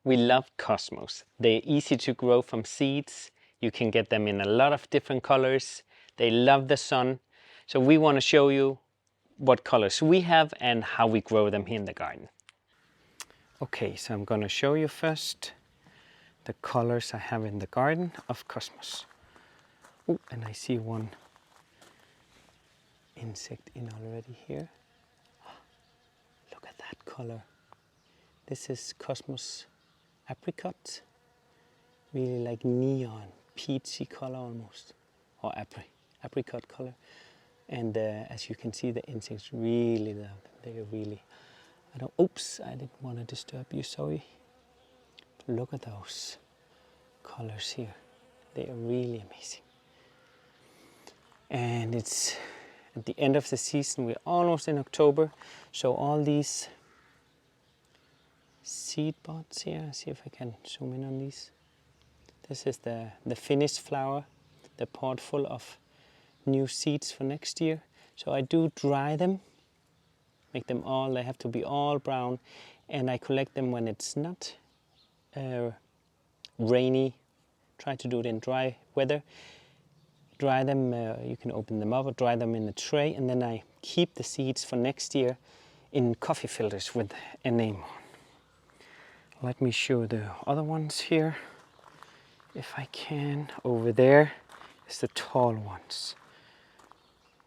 We love cosmos. They're easy to grow from seeds. You can get them in a lot of different colors. They love the sun. So we want to show you what colors we have and how we grow them here in the garden. Okay, so I'm going to show you first the colors I have in the garden of cosmos. Oh, and I see one insect in already here. Look at that color. This is cosmos apricot. Really like neon, peachy color almost, or apricot color. And as you can see, the insects really love them. They are really, oops, I didn't want to disturb you, sorry. But look at those colors here. They are really amazing. And it's at the end of the season. We're almost in October. So all these seed pods here, see if I can zoom in on these. This is the finished flower, the pod full of new seeds for next year. So I do dry them, make them all, they have to be all brown, and I collect them when it's not rainy. Try to do it in dry weather. Dry them, you can open them up or dry them in a tray, and then I keep the seeds for next year in coffee filters with a name on. Let me show the other ones here, if I can. Over there is the tall ones.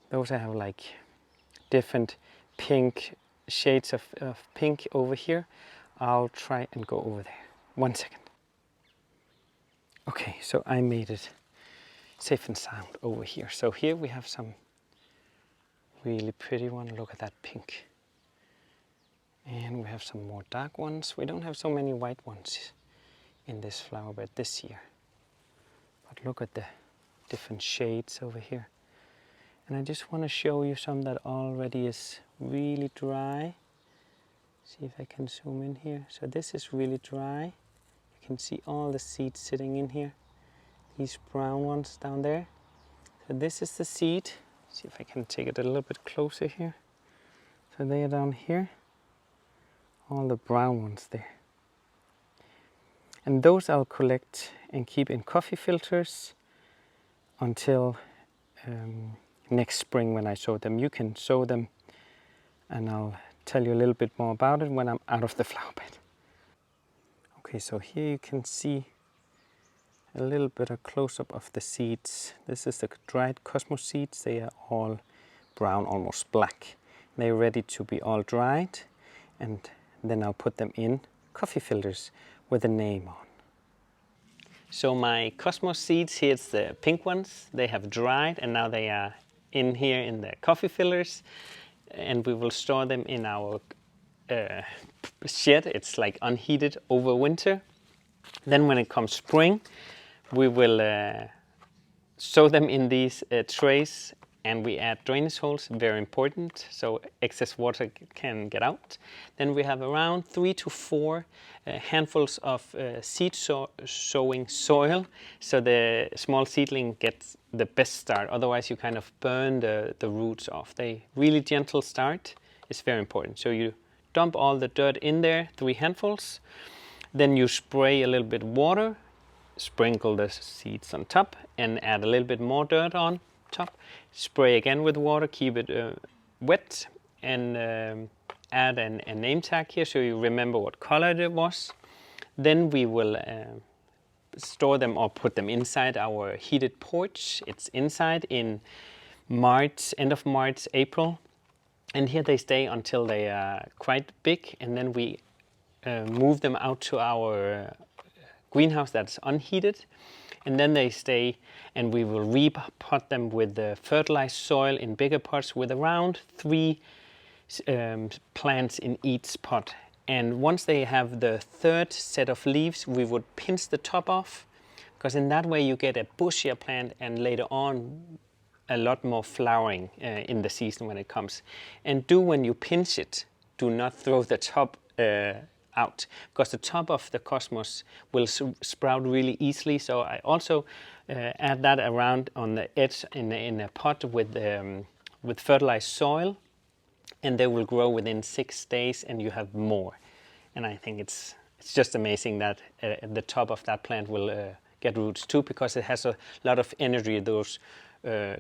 Those I have like different pink shades of pink over here. I'll try and go over there. 1 second. Okay, so I made it safe and sound over here. So here we have some really pretty one. Look at that pink. And we have some more dark ones. We don't have so many white ones in this flower bed this year. But look at the different shades over here. And I just want to show you some that already is really dry. See if I can zoom in here. So this is really dry. You can see all the seeds sitting in here. These brown ones down there. So this is the seed. See if I can take it a little bit closer here. So they are down here. All the brown ones there. And those I'll collect and keep in coffee filters until next spring when I sow them. You can sow them and I'll tell you a little bit more about it when I'm out of the flower bed. Okay, so here you can see a little bit of close-up of the seeds. This is the dried cosmos seeds. They are all brown, almost black. They're ready to be all dried, and then I'll put them in coffee filters with a name on. So my cosmos seeds, here's the pink ones. They have dried and now they are in here in the coffee filters, and we will store them in our shed. It's like unheated over winter. Then when it comes spring, we will sow them in these trays, and we add drainage holes, very important, so excess water can get out. Then we have around 3 to 4 handfuls of seed sowing soil, so the small seedling gets the best start. Otherwise you kind of burn the roots off. They really gentle start is very important. So you dump all the dirt in there, 3 handfuls. Then you spray a little bit water, sprinkle the seeds on top, and add a little bit more dirt on top. Spray again with water, keep it wet, and add a name tag here so you remember what color it was. Then we will store them or put them inside our heated porch. It's inside in March, end of March, April. And here they stay until they are quite big, and then we move them out to our greenhouse that's unheated. And then they stay, and we will repot them with the fertilized soil in bigger pots with around 3 plants in each pot. And once they have the 3rd set of leaves, we would pinch the top off, because in that way you get a bushier plant and later on a lot more flowering in the season when it comes. And when you pinch it, do not throw the top out, because the top of the cosmos will sprout really easily. So I also add that around on the edge in a pot with fertilized soil, and they will grow within 6 days, and you have more. And I think it's it's just amazing that the top of that plant will get roots too, because it has a lot of energy, those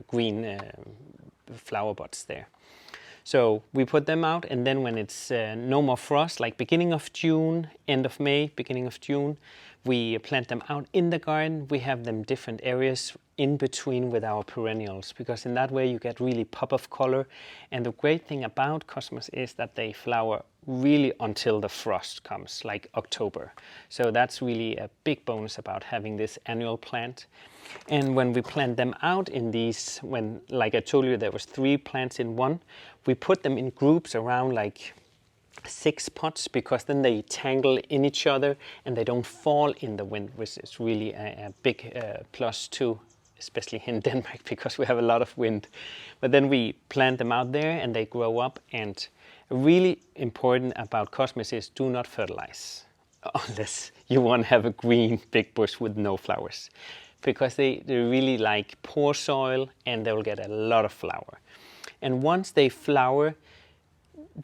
green flower buds there. So we put them out, and then when it's no more frost, like beginning of June, end of May, beginning of June, we plant them out in the garden. We have them different areas in between with our perennials, because in that way you get really pop of color. And the great thing about cosmos is that they flower really until the frost comes, like October. So that's really a big bonus about having this annual plant. And when we plant them out in these, when, like I told you, there was 3 plants in one, we put them in groups around like 6 pots, because then they tangle in each other and they don't fall in the wind, which is really a big plus too, especially in Denmark, because we have a lot of wind. But then we plant them out there and they grow up. And really important about cosmos is do not fertilize unless you want to have a green big bush with no flowers, because they really like poor soil and they will get a lot of flower. And once they flower,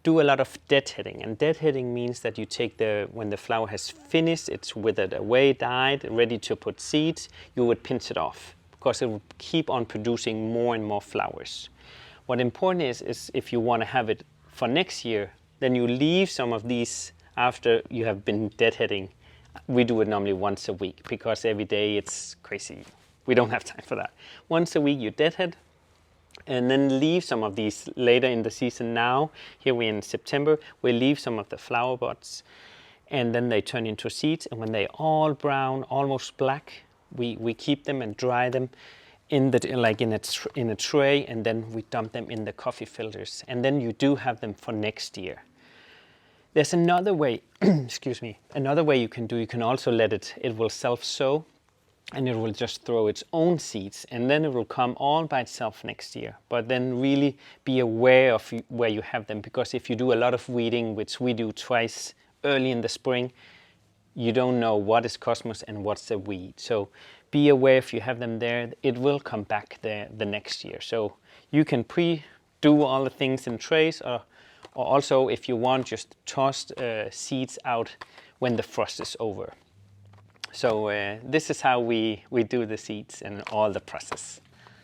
do a lot of deadheading. And deadheading means that you take when the flower has finished, it's withered away, died, ready to put seeds, you would pinch it off, because it will keep on producing more and more flowers. What important is if you want to have it for next year, then you leave some of these after you have been deadheading. We do it normally once a week, because every day it's crazy. We don't have time for that. Once a week you deadhead, and then leave some of these later in the season. Now, here we're in September, we leave some of the flower buds, and then they turn into seeds. And when they're all brown, almost black, we keep them and dry them in a tray, and then we dump them in the coffee filters. And then you do have them for next year. There's another way, excuse me, another way you can do. You can also let it will self-sow, and it will just throw its own seeds, and then it will come all by itself next year. But then really be aware of where you have them, because if you do a lot of weeding, which we do twice early in the spring, you don't know what is cosmos and what's a weed. So be aware if you have them there, it will come back the next year. So you can do all the things in trays, or also, if you want, just toss seeds out when the frost is over. So this is how we do the seeds and all the process.